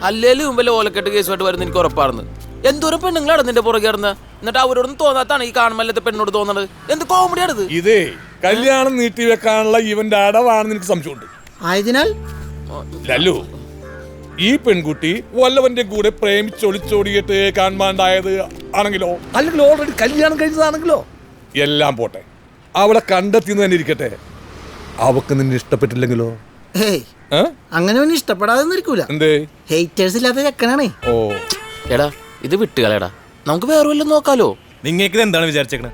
അല്ലേലും വല്ല ഓലക്കെട്ട് കേസുമായിട്ട് വരുന്ന എനിക്ക് ഉറപ്പായിരുന്നു. എന്തോരം പെണ്ണുങ്ങളാണ് നിന്റെ പുറകെ ഇറന്ന്, എന്നിട്ട് അവരോടൊന്നും തോന്നാത്താണ് ഈ കാണുമല്ലത്തെ പെണ്ണോട് തോന്നുന്നത്. എന്ത് കോമഡിയാണിത്? ഇതേ കല്യാണം നീട്ടി വെക്കാനുള്ള ഇവന്റെ അടവാണെന്ന് എനിക്ക് സംശയമുണ്ട്. ആയതിനാൽ ലല്ലു, ഈ പെൺകുട്ടി വല്ലവന്റെ കൂടെ പ്രേമിച്ചൊളിച്ചോടിയിട്ട് കാണാണ്ടായത് ആണെങ്കിലോ, അല്ലെങ്കിൽ ഓൾറെഡി കല്യാണം കഴിച്ചതാണെങ്കിലോ, എല്ലാം പോട്ടെ, അവളെ കണ്ടെത്തിന്ന് തന്നെ ഇരിക്കട്ടെ. അവക്ക് നിന്നെ ഇഷ്ടപ്പെട്ടില്ലെങ്കിലോ? അങ്ങനെ ഒന്നും ഇഷ്ടപ്പെടാതെ ഇരിക്കൂല. എന്തേ? ഹേറ്റേഴ്സ് ഇല്ലാത്ത ചെക്കനാണേ. ഓ എടാ ഇത് വിട്ടുകളെടാ, നമുക്ക് വേറെ വല്ലതും നോക്കാലോ. നിങ്ങൾക്ക് ഇത് എന്താണ് വിചാരിച്ചേക്കണേ?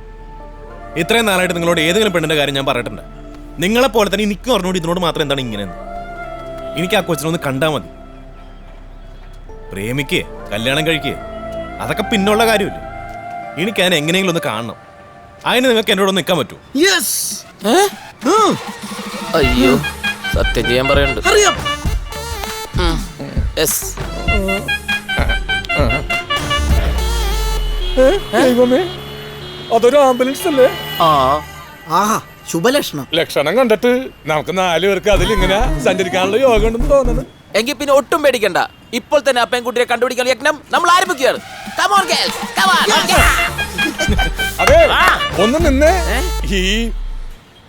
ഇത്രയും നാളായിട്ട് നിങ്ങളോട് ഏതെങ്കിലും പെണ്ണിന്റെ കാര്യം ഞാൻ പറഞ്ഞിട്ടുണ്ട്? നിങ്ങളെ പോലെ തന്നെ എനിക്ക് പറഞ്ഞോട് ഇതിനോട് മാത്രം എന്താണ് ഇങ്ങനെയെന്ന്. എനിക്ക് ആ കൊച്ചിനൊന്ന് കണ്ടാൽ മതി. പ്രേമിക്കേ കല്യാണം കഴിക്കേ അതൊക്കെ പിന്നുള്ള കാര്യമില്ല. എനിക്ക് അതിനെ എങ്ങനെയെങ്കിലും ഒന്ന് കാണണം. അതിന് നിങ്ങൾക്ക് എന്നോടൊന്ന് നിൽക്കാൻ പറ്റുമോ? അയ്യോ സത്യം ചെയ്യാൻ പറയണ്ട്. അതൊരു ആംബുലൻസ് അല്ലേ? ആഹാ ശുഭലക്ഷണം. ലക്ഷണം കണ്ടിട്ട് നമുക്ക് 4 പേർക്ക് അതിലിങ്ങനെ സഞ്ചരിക്കാനുള്ള യോഗം ഉണ്ടെന്ന് തോന്നുന്നു. എങ്കിൽ പിന്നെ ഒട്ടും പേടിക്കണ്ട, ഇപ്പോൾ തന്നെ ആ പെൺകുട്ടിയെ കണ്ടുപിടിക്കാൻ യജ്ഞം നമ്മൾ ആരംഭിക്കുകയാണ്. അതെ, ഒന്ന് നിന്നേ. ഈ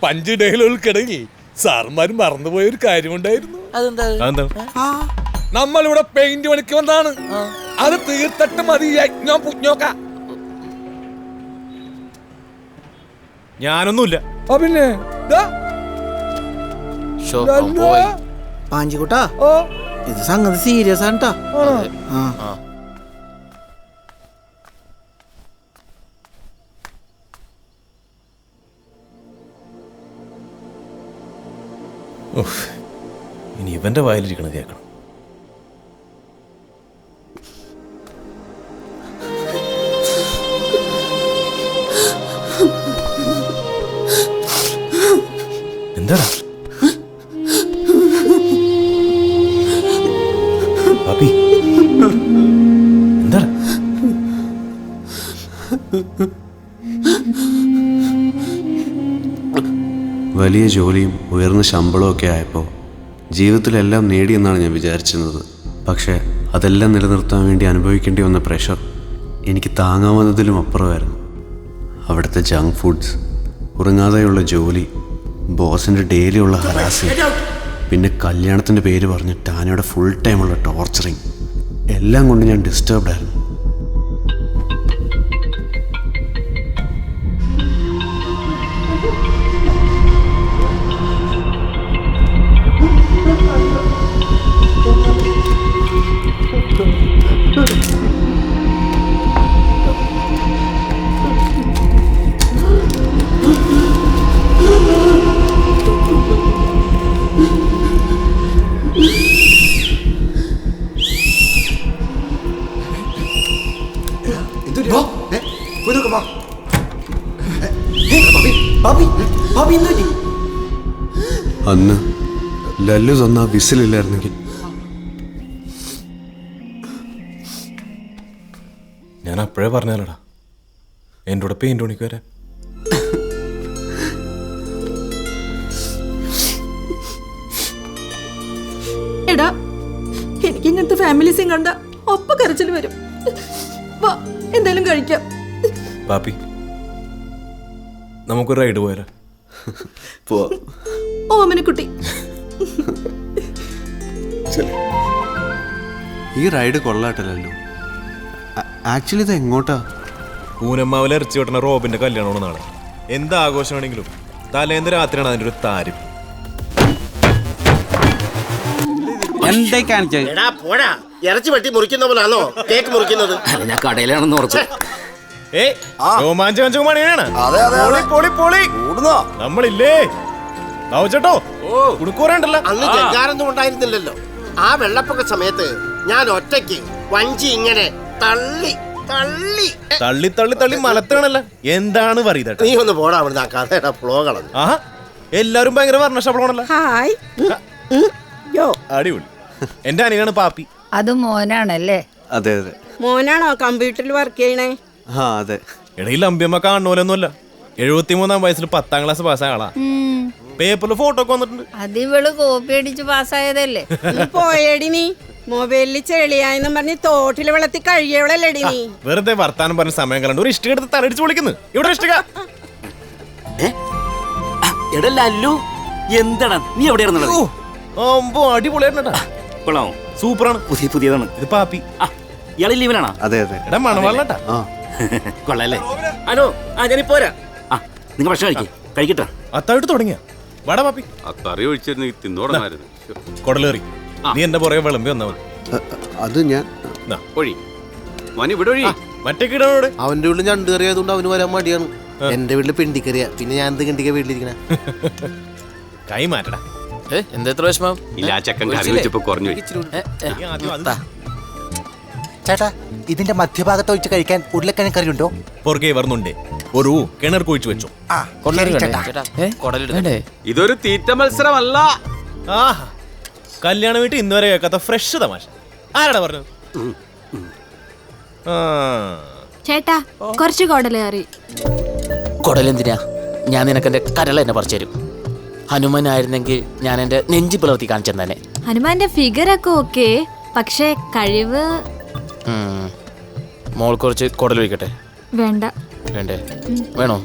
5 ഡേകൾക്കിടയിൽ സാർമാര് മറന്നുപോയൊരു കാര്യമുണ്ടായിരുന്നു. നമ്മളിവിടെ പെയിന്റ് പണിക്ക് വന്നാണ്. അത് തീർത്തിട്ട് മതി യജ്ഞം പുഞ്ഞോക്ക. ഞാനൊന്നുമില്ല. പിന്നെ പാഞ്ചിക്കുട്ടാ, ഇത് സംഗതി സീരിയസ് ആണ് ട്ടാ. ഇനി ഇവന്റെ വായിലിരിക്കണത് കേൾക്കണം. എന്താടാ പാപ്പി, എന്താടാ? വലിയ ജോലിയും ഉയർന്ന ശമ്പളവും ഒക്കെ ആയപ്പോൾ ജീവിതത്തിലെല്ലാം നേടിയെന്നാണ് ഞാൻ വിചാരിച്ചിരുന്നത്. പക്ഷേ അതെല്ലാം നിലനിർത്താൻ വേണ്ടി അനുഭവിക്കേണ്ടി വന്ന പ്രഷർ എനിക്ക് താങ്ങാവുന്നതിലും അപ്പുറമായിരുന്നു. അവിടുത്തെ ജങ്ക് ഫുഡ്സ്, ഉറങ്ങാതെയുള്ള ജോലി, ബോസിൻ്റെ ഡെയിലിയുള്ള ഹരാസിങ്, പിന്നെ കല്യാണത്തിൻ്റെ പേര് പറഞ്ഞ് ടാനയുടെ ഫുൾ ടൈമുള്ള ടോർച്ചറിങ്, എല്ലാം കൊണ്ട് ഞാൻ ഡിസ്റ്റർബ്ഡ് ആയിരുന്നു. അന്ന് ലല്ലു തന്ന വിസിലില്ലായിരുന്നെങ്കിൽ ഞാൻ അപ്പോഴേ പറഞ്ഞാലടാ എൻ്റെ കൂടെ പെയിന്റ് പണിക്ക് വരാൻ. എടാ, എനിക്ക് ഇങ്ങനത്തെ ഫാമിലീസും കണ്ട ഒപ്പ കരച്ചിൽ വരും. വാ എന്തായാലും കഴിക്കാം. പാപ്പി, നമുക്കൊരു റൈഡ് പോയാലോ? ഓമനക്കുട്ടി, ഈ റൈഡ് കൊള്ളാട്ടല്ലോ. ആക്ച്വലി ഇത് എങ്ങോട്ടാ? പൂനമ്മാവിലെ ഇറച്ചി വെട്ടണ റോബിന്റെ കല്യാണമാണ് നാളെ. എന്ത് ആഘോഷമാണെങ്കിലും തലേന്ന് രാത്രിയാണ് അതിൻ്റെ ഒരു താരം. ഇറച്ചി വെട്ടി മുറിക്കുന്ന പോലാണോ കേക്ക് മുറിക്കുന്നത്? ഞാൻ കടയിലാണെന്ന് ഉറച്ചു. നമ്മളില്ലേ ചേട്ടോ കുടുക്കൂറണ്ടല്ലോ. അന്ന് ജങ്കാറൊന്നും ഉണ്ടായിരുന്നില്ലല്ലോ. ആ വെള്ളപ്പൊക്ക സമയത്ത് ഞാൻ ഒറ്റയ്ക്ക് വഞ്ചി ഇങ്ങനെ തള്ളി തള്ളി തള്ളി തള്ളി തള്ളി മലത്താണല്ലോ. എന്താണ് പറയുന്നത്? നീ ഒന്ന് പോടാ അവിടുന്ന്. ആ കഥയുടെ ഫ്ലോ കളഞ്ഞു. ആഹാ, എല്ലാരും ഭയങ്കര വർണ്ണശബളമാണല്ലോ. അടിപൊളി. എന്റെ അനിയനാണ് പാപ്പി. അത് മോനാണല്ലേ? അതെ അതെ. മോനാണോ കമ്പ്യൂട്ടറിൽ വർക്ക് ചെയ്യണേ? ആ അതെ. ഇടയിൽ അമ്പിയമ്മ കാണുമല്ലോന്നുമല്ല. 73-ാം വയസ്സിൽ 10ാം ക്ലാസ് പാസ്സായ ആളാ. പേപ്പറിൽ ഫോട്ടോ ഒക്കെ വന്നിട്ടുണ്ട്. അത് ഇവള് കോപ്പി അടിച്ച് പാസ്സായതല്ലേ? പോയേടി നീ. മൊബൈലിൽ ചെളിയായെന്നും പറഞ്ഞ് തോട്ടില് വെള്ളത്തിൽ കഴിയവളല്ലേടി നീ. വെറുതെ വർത്താനം പറഞ്ഞ സമയം കളണ്ട് ഒരു ഇഷ്ടിക എടുത്ത് തലടിച്ച് വിളിക്കുന്നു. ഇവിടെ ഇഷ്ടിക എടല്ലു എന്താണ് നീ എവിടെയായിരുന്നുള്ളത്? അടിപൊളിയായിട്ടാ. കൊള്ളാമോ? സൂപ്പറാണ്. പുതിയതാണ്. ഇത് പാപ്പി. ഇയാളെ ലീവിലാണോ? അതെ അതെ. എടാ മണവാളട്ടാ. കൊള്ളാല്ലേ? ഹലോ, ഞാനിപ്പോ പോരാ. നിങ്ങൾ ഭക്ഷണം കഴിക്കട്ടെ. അത്തായിട്ട് തുടങ്ങിയ വട പാപ്പി. കറി ഒഴിച്ചിരുന്നു തിന്നോടനായിരുന്നു. കൊടലേറി നീ എന്റെ പുറകെ വിളമ്പി വന്നാ മതി. അത് ഞാൻ ഒഴി മോനെ ഇവിടെ ഒഴി. മറ്റേ കിടനോട് അവന്റെ വീട്ടിൽ ഞണ്ട് കറി ആയതുകൊണ്ട് അവന് വരാൻ മടിയാണ്. എന്റെ വീട്ടില് പിണ്ടിക്കറിയാ. പിന്നെ ഞാൻ എന്ത് കിണ്ടിക്ക വീട്ടിലിരിക്കണ. കൈ മാറ്റടാ. എന്താ എത്ര വിഷമം? ഇല്ല, ആ ചെക്കൻ കറി വെച്ചപ്പോ കുറഞ്ഞു. നീ ആദ്യം അത് ചേട്ടാ, ഇതിന്റെ മധ്യഭാഗത്ത് ഒഴിച്ച് കഴിക്കാൻ ഉരുളക്കിഴങ്ങ് കറി ഉണ്ടോ? പുറകെ വരുന്നുണ്ട്. ഒരു കിണർ കുഴിച്ചു വെച്ചു. ഇതൊരു തീറ്റ മത്സരമല്ല. ആഹാ, കല്യാണ വീട്ടിൽ ഇന്ന് വരെ കേൾക്കാത്ത ഫ്രഷ് തമാശ. ആരാടാ പറഞ്ഞത്? ചേട്ടാ കുറച്ച് കുടല് കറി. കുടലെന്തിനാ? ഞാൻ നിനക്ക് എന്റെ കരൾ എന്നെ പറിച്ചു തരും. ഹനുമാനായിരുന്നെങ്കിൽ ഞാൻ എന്റെ നെഞ്ചി പിളർത്തി കാണിച്ചു തന്നെ. ഹനുമാന്റെ ഫിഗർ ഒക്കെ ഓക്കെ, പക്ഷെ കഴിവ് മോൾ കുറച്ച് കുടൽ വയ്ക്കട്ടെ. വേണ്ട. വേണ്ടേ? വേണോ?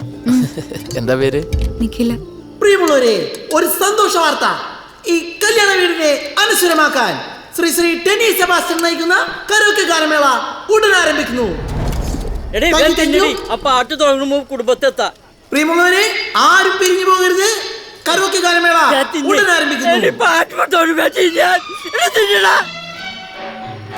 എന്താ പേര്? നിഖില. പ്രിയമുള്ളവരെ, ഒരു സന്തോഷ വാർത്ത. ഈ കല്യാണ വീടിനെ അനുസരമാക്കാൻ ശ്രീ ശ്രീ ടെന്നി സെബാസ്റ്റ്യൻ നയിക്കുന്ന കരോക്കെ ഗാനമേള ഉടൻ ആരംഭിക്കുന്നു. കുടുംബത്തെത്താ. പ്രിയമുള്ളവരെ, ആരും പിരിഞ്ഞു പോകരുത്. കരോക്കെ ഗാനമേള ഉടൻ ആരംഭിക്കുന്നു.